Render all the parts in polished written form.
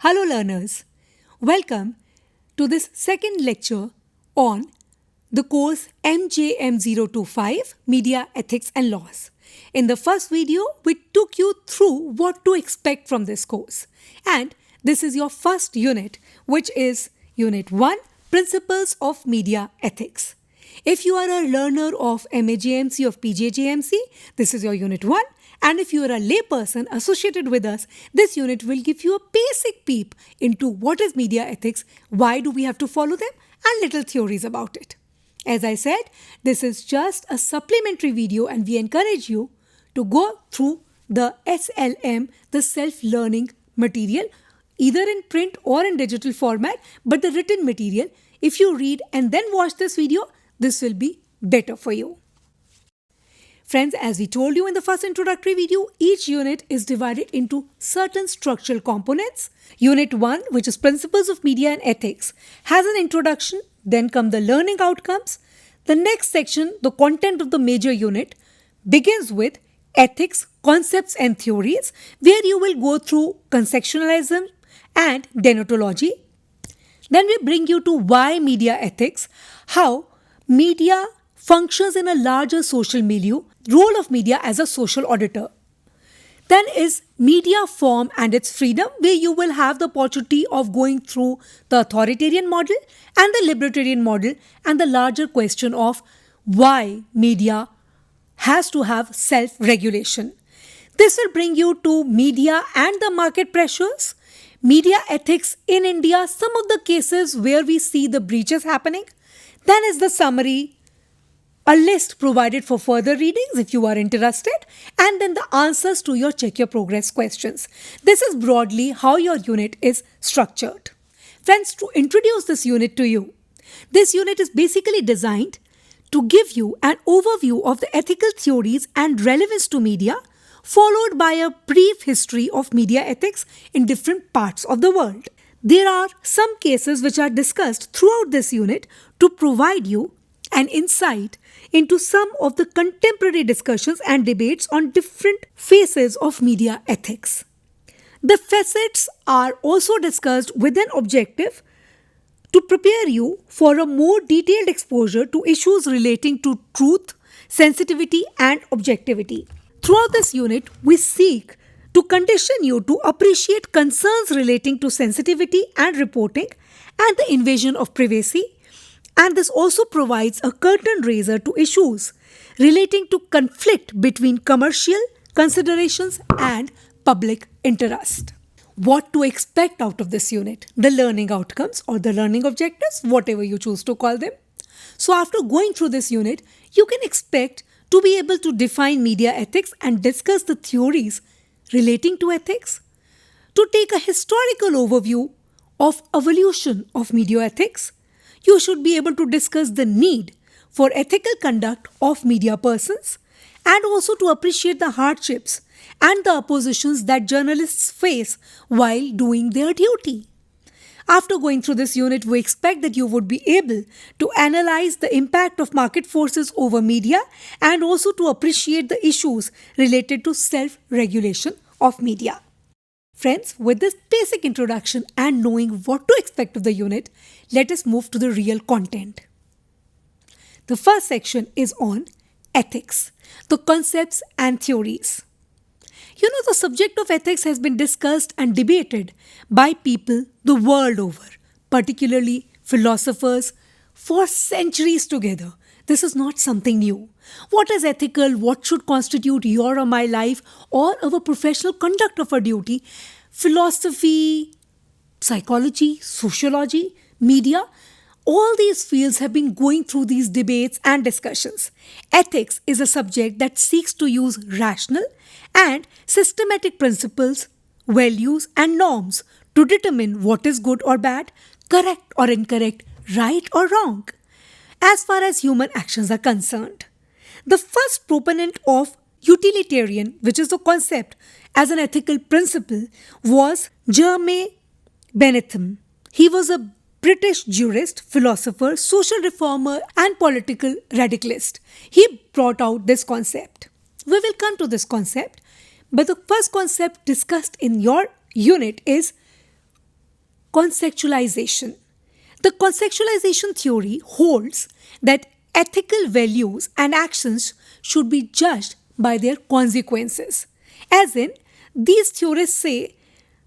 Hello learners, welcome to this second lecture on the course MJM025 Media Ethics and Laws. In the first video, we took you through what to expect from this course, and this is your first unit, which is Unit 1, Principles of Media Ethics. If you are a learner of MAJMC or PJJMC, this is your Unit 1. And if you are a layperson associated with us, this unit will give you a basic peep into what is media ethics, why do we have to follow them, and little theories about it. As I said, this is just a supplementary video and we encourage you to go through the SLM, the self-learning material, either in print or in digital format, but the written material, if you read and then watch this video, this will be better for you. Friends, as we told you in the first introductory video, each unit is divided into certain structural components. Unit 1, which is Principles of Media and Ethics, has an introduction, then come the learning outcomes. The next section, the content of the major unit, begins with ethics, concepts and theories, where you will go through contextualism and deontology. Then we bring you to why media ethics, how media functions in a larger social milieu, role of media as a social auditor. Then is media form and its freedom, where you will have the opportunity of going through the authoritarian model and the libertarian model and the larger question of why media has to have self-regulation. This will bring you to media and the market pressures, media ethics in India, some of the cases where we see the breaches happening. Then is the summary, a list provided for further readings if you are interested, and then the answers to your check your progress questions. This is broadly how your unit is structured. Friends, to introduce this unit to you, this unit is basically designed to give you an overview of the ethical theories and relevance to media, followed by a brief history of media ethics in different parts of the world. There are some cases which are discussed throughout this unit to provide you an insight into some of the contemporary discussions and debates on different phases of media ethics. The facets are also discussed with an objective to prepare you for a more detailed exposure to issues relating to truth, sensitivity, and objectivity. Throughout this unit, we seek to condition you to appreciate concerns relating to sensitivity and reporting and the invasion of privacy. And this also provides a curtain raiser to issues relating to conflict between commercial considerations and public interest. What to expect out of this unit? The learning outcomes or the learning objectives, whatever you choose to call them. So after going through this unit, you can expect to be able to define media ethics and discuss the theories relating to ethics, to take a historical overview of evolution of media ethics. You should be able to discuss the need for ethical conduct of media persons and also to appreciate the hardships and the oppositions that journalists face while doing their duty. After going through this unit, we expect that you would be able to analyze the impact of market forces over media and also to appreciate the issues related to self-regulation of media. Friends, with this basic introduction and knowing what to expect of the unit, let us move to the real content. The first section is on ethics, the concepts and theories. You know, the subject of ethics has been discussed and debated by people the world over, particularly philosophers, for centuries together. This is not something new. What is ethical? What should constitute your or my life or our professional conduct of our duty? Philosophy, psychology, sociology, media, all these fields have been going through these debates and discussions. Ethics is a subject that seeks to use rational and systematic principles, values, and norms to determine what is good or bad, correct or incorrect, right or wrong, as far as human actions are concerned. The first proponent of utilitarian, which is the concept as an ethical principle, was Jeremy Bentham. He was a British jurist, philosopher, social reformer, and political radicalist. He brought out this concept. We will come to this concept, but the first concept discussed in your unit is conceptualization. The conceptualization theory holds that ethical values and actions should be judged by their consequences. As in, these theorists say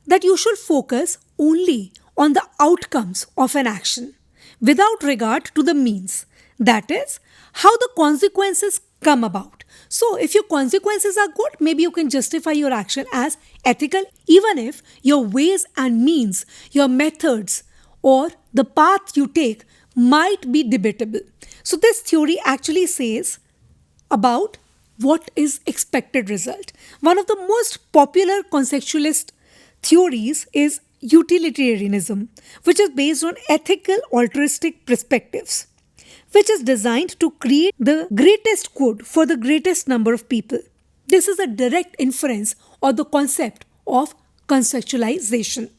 that you should focus only on the outcomes of an action without regard to the means. That is, how the consequences come about. So, if your consequences are good, maybe you can justify your action as ethical, even if your ways and means, your methods, or the path you take might be debatable. So, this theory actually says about what is expected result. One of the most popular conceptualist theories is utilitarianism, which is based on ethical altruistic perspectives, which is designed to create the greatest good for the greatest number of people. This is a direct inference of the concept of conceptualization.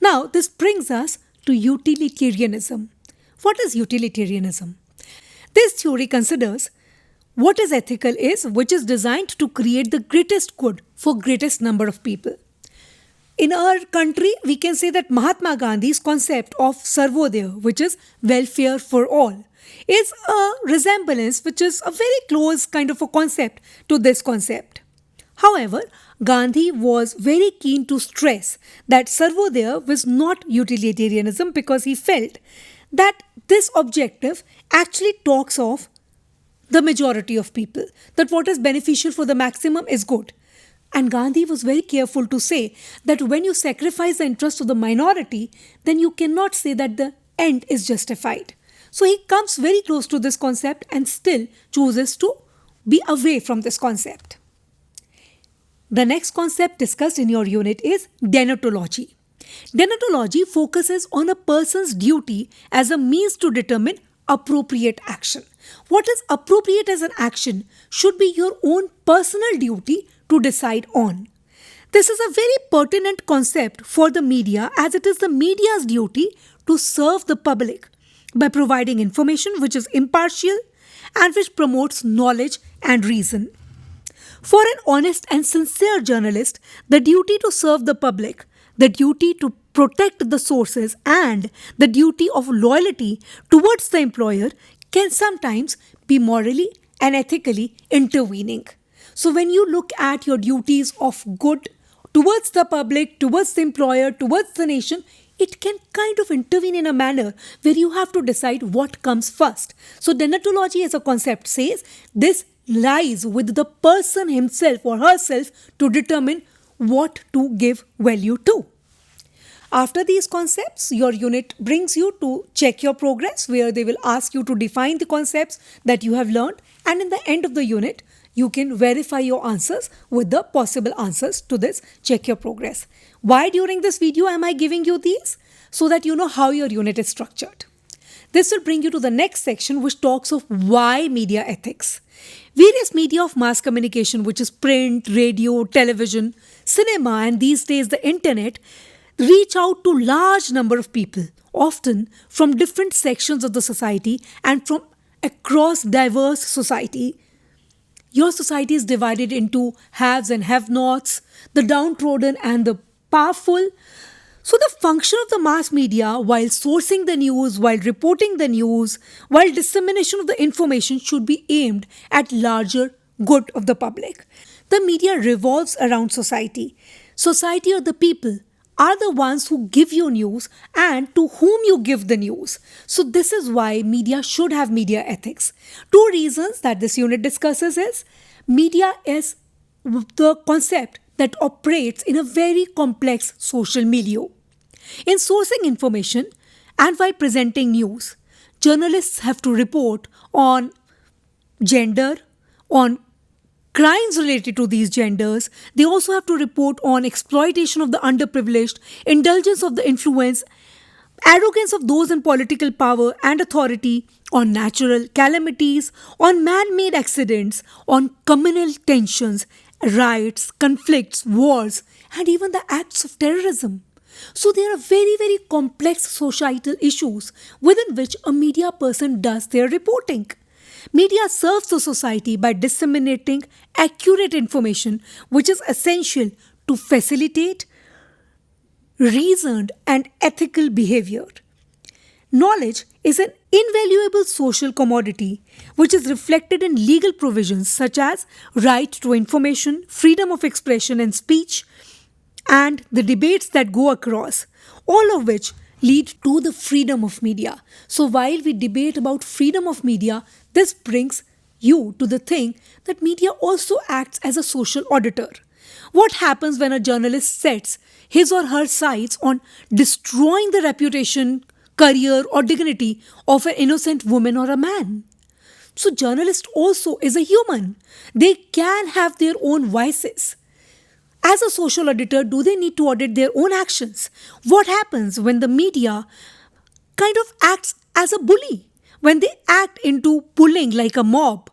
Now, this brings us to utilitarianism. What is utilitarianism? This theory considers what is ethical is which is designed to create the greatest good for greatest number of people. In our country, we can say that Mahatma Gandhi's concept of Sarvodaya, which is welfare for all, is a resemblance which is a very close kind of a concept to this concept. However, Gandhi was very keen to stress that Sarvodaya was not utilitarianism because he felt that this objective actually talks of the majority of people, that what is beneficial for the maximum is good. And Gandhi was very careful to say that when you sacrifice the interest of the minority, then you cannot say that the end is justified. So he comes very close to this concept and still chooses to be away from this concept. The next concept discussed in your unit is deontology. Deontology focuses on a person's duty as a means to determine appropriate action. What is appropriate as an action should be your own personal duty to decide on. This is a very pertinent concept for the media, as it is the media's duty to serve the public by providing information which is impartial and which promotes knowledge and reason. For an honest and sincere journalist, the duty to serve the public, the duty to protect the sources, and the duty of loyalty towards the employer can sometimes be morally and ethically intervening. So when you look at your duties of good towards the public, towards the employer, towards the nation, it can kind of intervene in a manner where you have to decide what comes first. So deontology as a concept says this lies with the person himself or herself to determine what to give value to. After these concepts, your unit brings you to check your progress, where they will ask you to define the concepts that you have learned, and in the end of the unit, you can verify your answers with the possible answers to this check your progress. Why during this video am I giving you these? So that you know how your unit is structured. This will bring you to the next section, which talks of why media ethics. Various media of mass communication, which is print, radio, television, cinema, and these days the internet, reach out to large number of people, often from different sections of the society and from across diverse society. Your society is divided into haves and have-nots, the downtrodden and the powerful. So the function of the mass media, while sourcing the news, while reporting the news, while dissemination of the information, should be aimed at larger good of the public. The media revolves around society. Society or the people are the ones who give you news and to whom you give the news. So this is why media should have media ethics. Two reasons that this unit discusses is media is the concept that operates in a very complex social milieu. In sourcing information and while presenting news, journalists have to report on gender, on crimes related to these genders. They also have to report on exploitation of the underprivileged, indulgence of the influence, arrogance of those in political power and authority, on natural calamities, on man-made accidents, on communal tensions, riots, conflicts, wars, and even the acts of terrorism. So there are very, very complex societal issues within which a media person does their reporting. Media serves the society by disseminating accurate information, which is essential to facilitate reasoned, and ethical behavior. Knowledge is an invaluable social commodity which is reflected in legal provisions such as right to information, freedom of expression and speech, and the debates that go across, all of which lead to the freedom of media. So, while we debate about freedom of media, this brings you to the thing that media also acts as a social auditor. What happens when a journalist sets his or her sights on destroying the reputation, career, or dignity of an innocent woman or a man? So, journalist also is a human. They can have their own vices. As a social auditor, do they need to audit their own actions? What happens when the media kind of acts as a bully? When they act into pulling like a mob,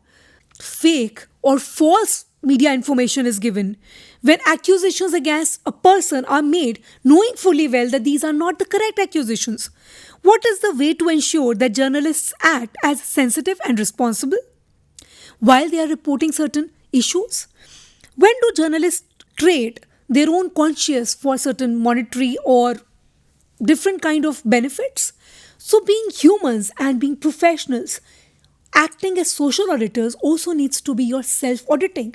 fake or false media information is given, when accusations against a person are made knowing fully well that these are not the correct accusations, what is the way to ensure that journalists act as sensitive and responsible while they are reporting certain issues? When do journalists trade their own conscience for certain monetary or different kind of benefits? So being humans and being professionals, acting as social auditors also needs to be your self-auditing.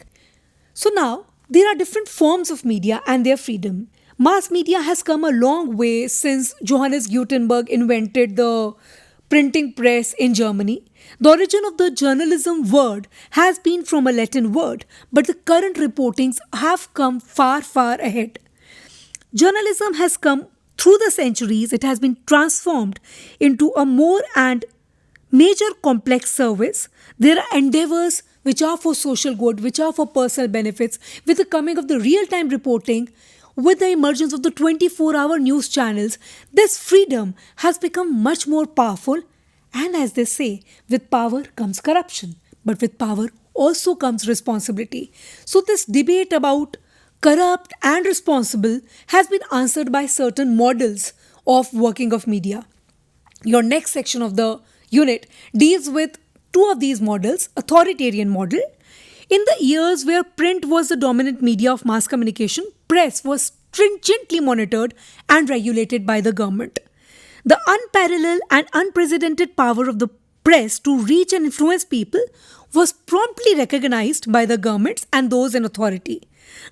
So now there are different forms of media and their freedom. Mass media has come a long way since Johannes Gutenberg invented the printing press in Germany. The origin of the journalism word has been from a Latin word, but the current reportings have come far, far ahead. Journalism has come through the centuries, it has been transformed into a more and major complex service. There are endeavors which are for social good, which are for personal benefits. With the coming of the real time reporting, with the emergence of the 24-hour news channels, this freedom has become much more powerful. And as they say, with power comes corruption, but with power also comes responsibility. So, this debate about corrupt and responsible has been answered by certain models of working of media. Your next section of the unit deals with two of these models. Authoritarian model. In the years where print was the dominant media of mass communication, press was stringently monitored and regulated by the government. The unparalleled and unprecedented power of the press to reach and influence people was promptly recognized by the governments and those in authority.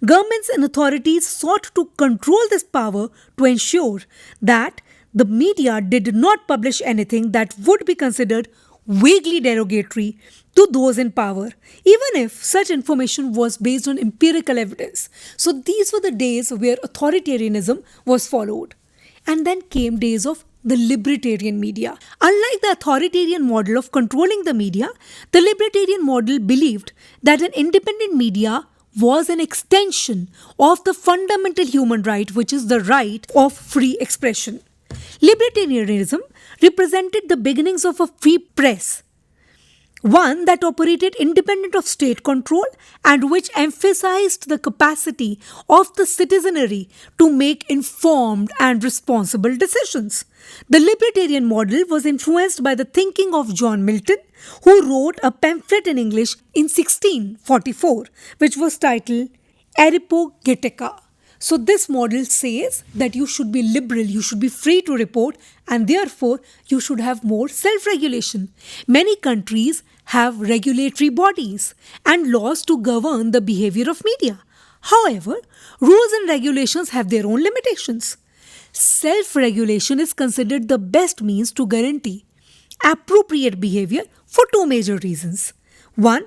Governments and authorities sought to control this power to ensure that the media did not publish anything that would be considered vaguely derogatory to those in power, even if such information was based on empirical evidence. So these were the days where authoritarianism was followed. And then came days of the libertarian media. Unlike the authoritarian model of controlling the media, the libertarian model believed that an independent media was an extension of the fundamental human right, which is the right of free expression. Libertarianism represented the beginnings of a free press, one that operated independent of state control and which emphasized the capacity of the citizenry to make informed and responsible decisions. The libertarian model was influenced by the thinking of John Milton, who wrote a pamphlet in English in 1644, which was titled Areopagitica. So this model says that you should be liberal, you should be free to report, and therefore you should have more self-regulation. Many countries have regulatory bodies and laws to govern the behavior of media. However, rules and regulations have their own limitations. Self-regulation is considered the best means to guarantee appropriate behavior for two major reasons. One,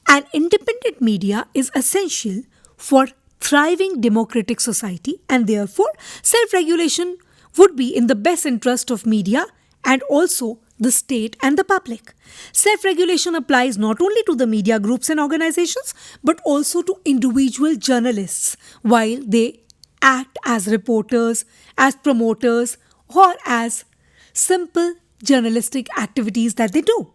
an independent media is essential for thriving democratic society, and therefore self-regulation would be in the best interest of media and also the state and the public. Self-regulation applies not only to the media groups and organizations but also to individual journalists while they act as reporters, as promoters, or as simple journalistic activities that they do.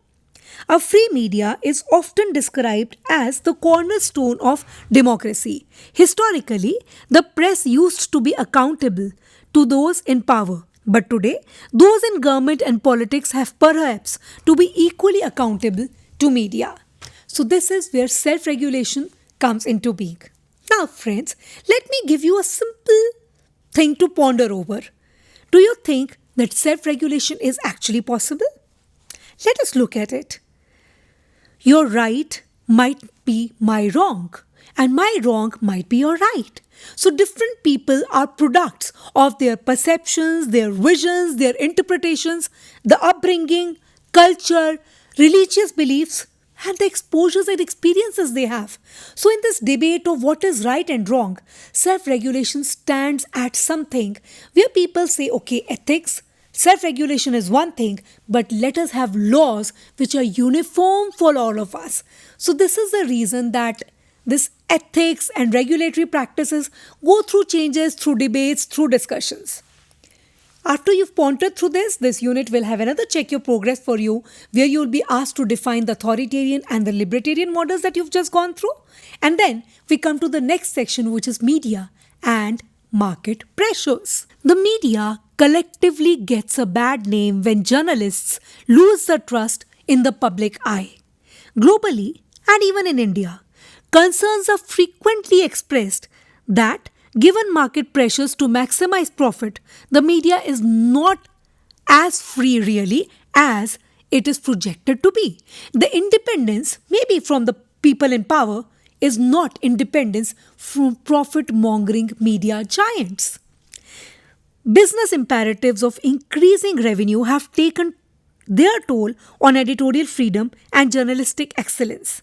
A free media is often described as the cornerstone of democracy. Historically, the press used to be accountable to those in power. But today, those in government and politics have perhaps to be equally accountable to media. So this is where self-regulation comes into being. Now friends, let me give you a simple thing to ponder over. Do you think that self-regulation is actually possible? Let us look at it. Your right might be my wrong, and my wrong might be your right. So, different people are products of their perceptions, their visions, their interpretations, the upbringing, culture, religious beliefs, and the exposures and experiences they have. So, in this debate of what is right and wrong, self regulation stands at something where people say, okay, ethics, self regulation is one thing, but let us have laws which are uniform for all of us. So, this is the reason that this ethics and regulatory practices go through changes, through debates, through discussions. After you've pondered through this unit will have another check your progress for you where you'll be asked to define the authoritarian and the libertarian models that you've just gone through. And then we come to the next section, which is media and market pressures. The media collectively gets a bad name when journalists lose the trust in the public eye. Globally and even in India, concerns are frequently expressed that given market pressures to maximize profit, the media is not as free really as it is projected to be. The independence, maybe from the people in power, is not independence from profit-mongering media giants. Business imperatives of increasing revenue have taken their toll on editorial freedom and journalistic excellence.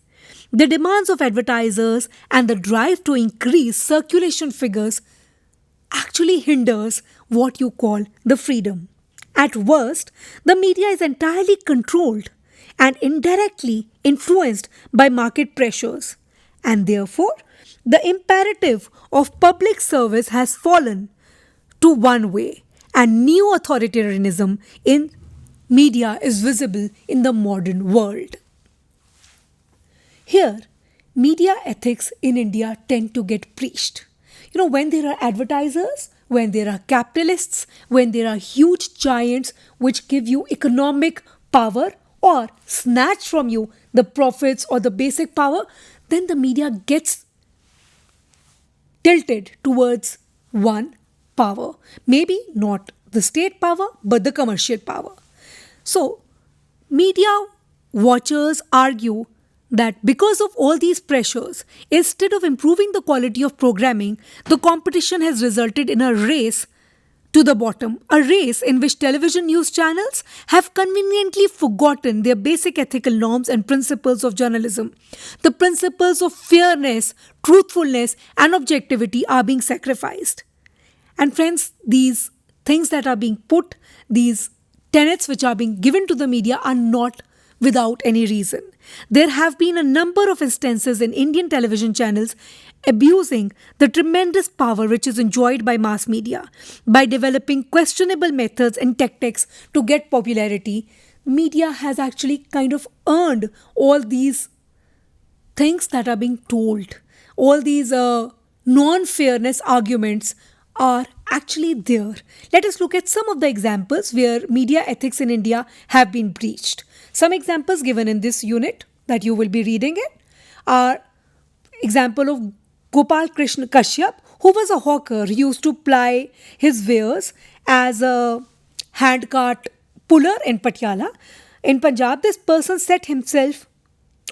The demands of advertisers and the drive to increase circulation figures actually hinders what you call the freedom. At worst, the media is entirely controlled and indirectly influenced by market pressures, and therefore, the imperative of public service has fallen to one way, and new authoritarianism in media is visible in the modern world. Here, media ethics in India tend to get preached. When there are advertisers, when there are capitalists, when there are huge giants which give you economic power or snatch from you the profits or the basic power, then the media gets tilted towards one power. Maybe not the state power, but the commercial power. So, media watchers argue that because of all these pressures, instead of improving the quality of programming, the competition has resulted in a race to the bottom, a race in which television news channels have conveniently forgotten their basic ethical norms and principles of journalism. The principles of fairness, truthfulness, and objectivity are being sacrificed. And friends, these things that are being put, these tenets which are being given to the media are not without any reason. There have been a number of instances in Indian television channels abusing the tremendous power which is enjoyed by mass media. By developing questionable methods and tactics to get popularity, media has actually kind of earned all these things that are being told. All these non-fairness arguments are actually there. Let us look at some of the examples where media ethics in India have been breached. Some examples given in this unit that you will be reading it are example of Gopal Krishna Kashyap, who was a hawker. He used to ply his wares as a handcart puller in Patiala. In Punjab, this person set himself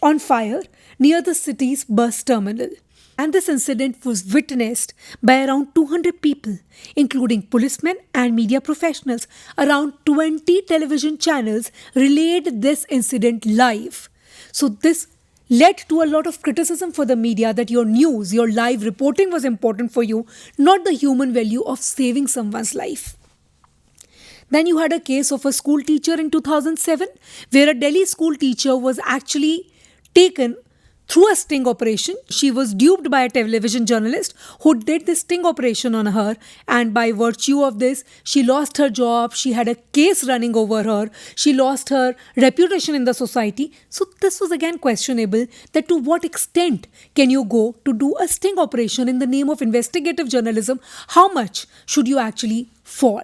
on fire near the city's bus terminal. And this incident was witnessed by around 200 people, including policemen and media professionals. Around 20 television channels relayed this incident live. So this led to a lot of criticism for the media that your news, your live reporting was important for you, not the human value of saving someone's life. Then you had a case of a school teacher in 2007 where a Delhi school teacher was actually taken through a sting operation. She was duped by a television journalist who did this sting operation on her, and by virtue of this, she lost her job, she had a case running over her, she lost her reputation in the society. So this was again questionable, that to what extent can you go to do a sting operation in the name of investigative journalism? How much should you actually fall?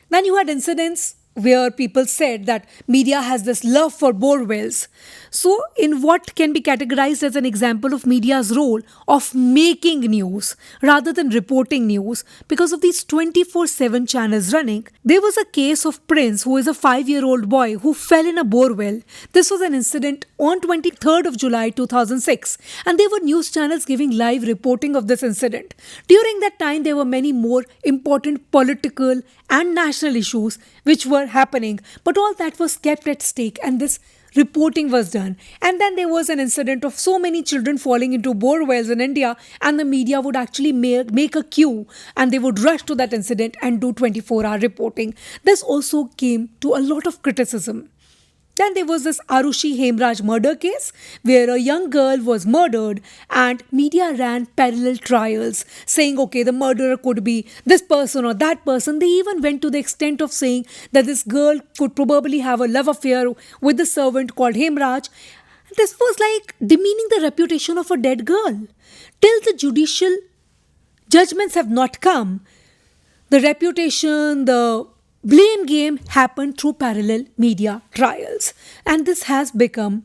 Then you had incidents where people said that media has this love for borewells. So, in what can be categorized as an example of media's role of making news rather than reporting news, because of these 24/7 channels running, there was a case of Prince, who is a 5-year-old boy who fell in a borewell. This was an incident on 23rd of July 2006, and there were news channels giving live reporting of this incident. During that time, there were many more important political and national issues which were happening, but all that was kept at stake, and this reporting was done. And then there was an incident of so many children falling into bore wells in India, and the media would actually make a queue, and they would rush to that incident and do 24-hour reporting. This also came to a lot of criticism. Then there was this Arushi Hemraj murder case where a young girl was murdered, and media ran parallel trials saying, okay, the murderer could be this person or that person. They even went to the extent of saying that this girl could probably have a love affair with the servant called Hemraj. This was like demeaning the reputation of a dead girl. Till the judicial judgments have not come, the reputation, the blame game happened through parallel media trials. And this has become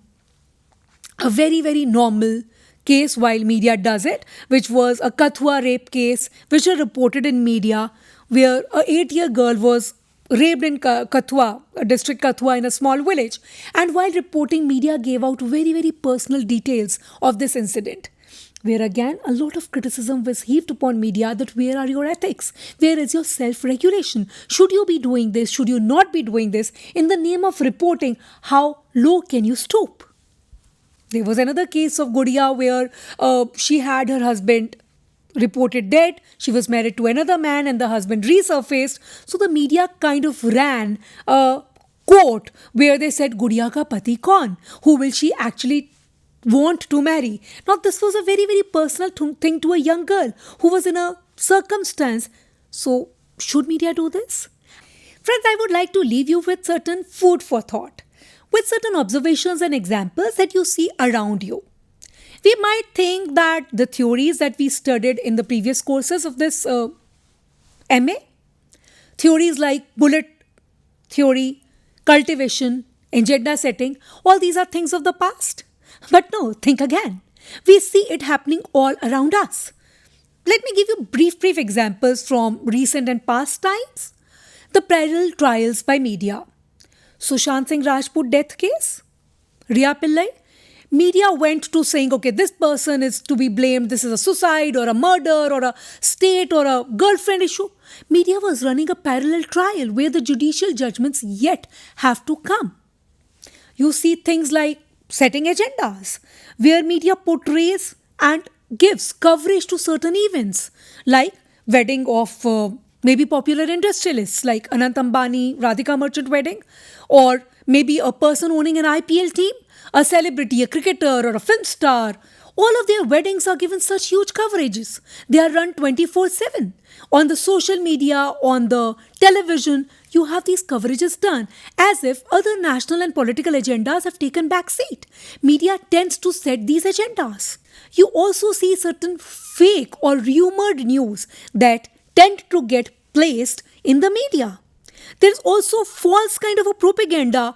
a very, very normal case while media does it, which was a Kathua rape case, which was reported in media, where a 8-year girl was raped in Kathua, district Kathua, in a small village. And while reporting, media gave out very, very personal details of this incident, where again a lot of criticism was heaped upon media that where are your ethics? Where is your self-regulation? Should you be doing this? Should you not be doing this? In the name of reporting, how low can you stoop? There was another case of Gudiya where she had her husband reported dead. She was married to another man and the husband resurfaced. So the media kind of ran a quote where they said, Gudiya ka pati kaun? Who will she actually want to marry? Now, this was a very, very personal thing to a young girl who was in a circumstance. So, should media do this? Friends, I would like to leave you with certain food for thought, with certain observations and examples that you see around you. We might think that the theories that we studied in the previous courses of this MA, theories like bullet theory, cultivation, agenda setting, all these are things of the past. But no, think again. We see it happening all around us. Let me give you brief examples from recent and past times. The parallel trials by media. Sushant Singh Rajput death case. Riya Pillai. Media went to saying, okay, this person is to be blamed. This is a suicide or a murder or a state or a girlfriend issue. Media was running a parallel trial where the judicial judgments yet have to come. You see things like setting agendas, where media portrays and gives coverage to certain events, like wedding of maybe popular industrialists like Anant Ambani, Radhika Merchant wedding, or maybe a person owning an IPL team, a celebrity, a cricketer, or a film star. All of their weddings are given such huge coverages. They are run 24/7. On the social media, on the television, you have these coverages done as if other national and political agendas have taken back seat. Media tends to set these agendas. You also see certain fake or rumored news that tend to get placed in the media. There's also false kind of a propaganda.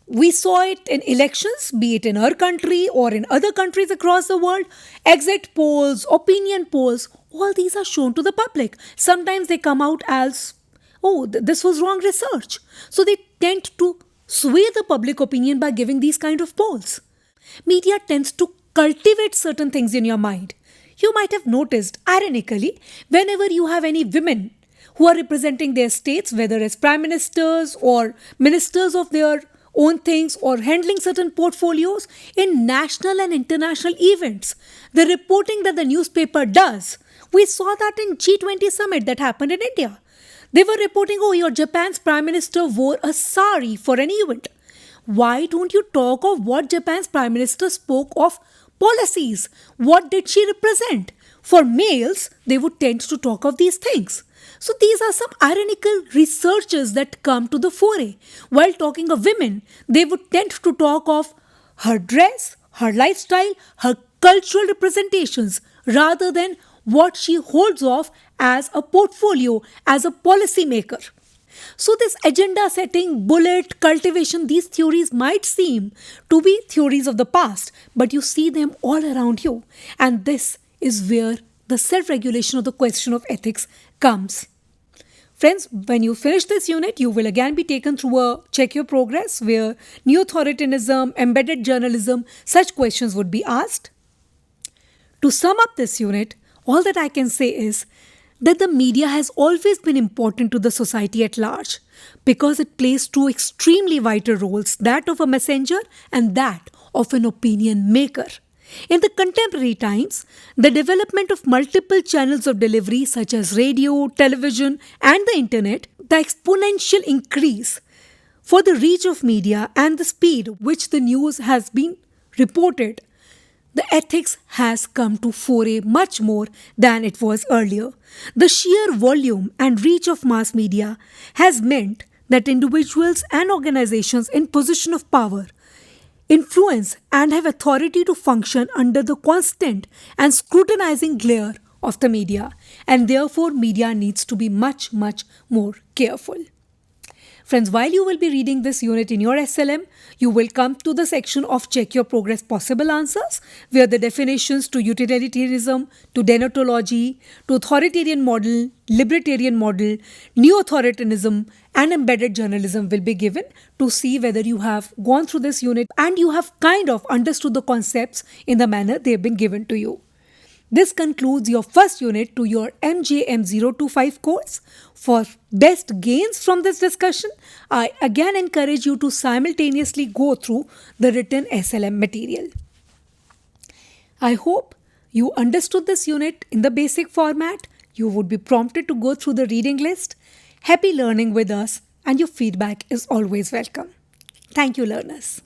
We saw it in elections, be it in our country or in other countries across the world. Exit polls, opinion polls, all these are shown to the public. Sometimes they come out as, oh, this was wrong research. So they tend to sway the public opinion by giving these kind of polls. Media tends to cultivate certain things in your mind. You might have noticed, ironically, whenever you have any women who are representing their states, whether as prime ministers or ministers of their own things or handling certain portfolios in national and international events, the reporting that the newspaper does, we saw that in G20 summit that happened in India. They were reporting, oh, your Japan's prime minister wore a sari for an event. Why don't you talk of what Japan's prime minister spoke of policies? What did she represent? For males, they would tend to talk of these things. So these are some ironical researches that come to the fore. While talking of women, they would tend to talk of her dress, her lifestyle, her cultural representations, rather than what she holds off as a portfolio, as a policy maker. So this agenda setting, bullet, cultivation, these theories might seem to be theories of the past, but you see them all around you. And this is where the self-regulation of the question of ethics comes. Friends, when you finish this unit, you will again be taken through a check your progress where new authoritarianism, embedded journalism, such questions would be asked. To sum up this unit, all that I can say is that the media has always been important to the society at large because it plays two extremely vital roles, that of a messenger and that of an opinion maker. In the contemporary times, the development of multiple channels of delivery such as radio, television and the internet, the exponential increase for the reach of media and the speed which the news has been reported, the ethics has come to foray much more than it was earlier. The sheer volume and reach of mass media has meant that individuals and organizations in position of power influence and have authority to function under the constant and scrutinizing glare of the media, and therefore media needs to be much more careful. Friends, while you will be reading this unit in your SLM, you will come to the section of Check Your Progress Possible Answers, where the definitions to utilitarianism, to denotology, to authoritarian model, libertarian model, new authoritarianism, and embedded journalism will be given to see whether you have gone through this unit and you have kind of understood the concepts in the manner they have been given to you. This concludes your first unit to your MJM025 course. For best gains from this discussion, I again encourage you to simultaneously go through the written SLM material. I hope you understood this unit in the basic format. You would be prompted to go through the reading list. Happy learning with us, and your feedback is always welcome. Thank you, learners.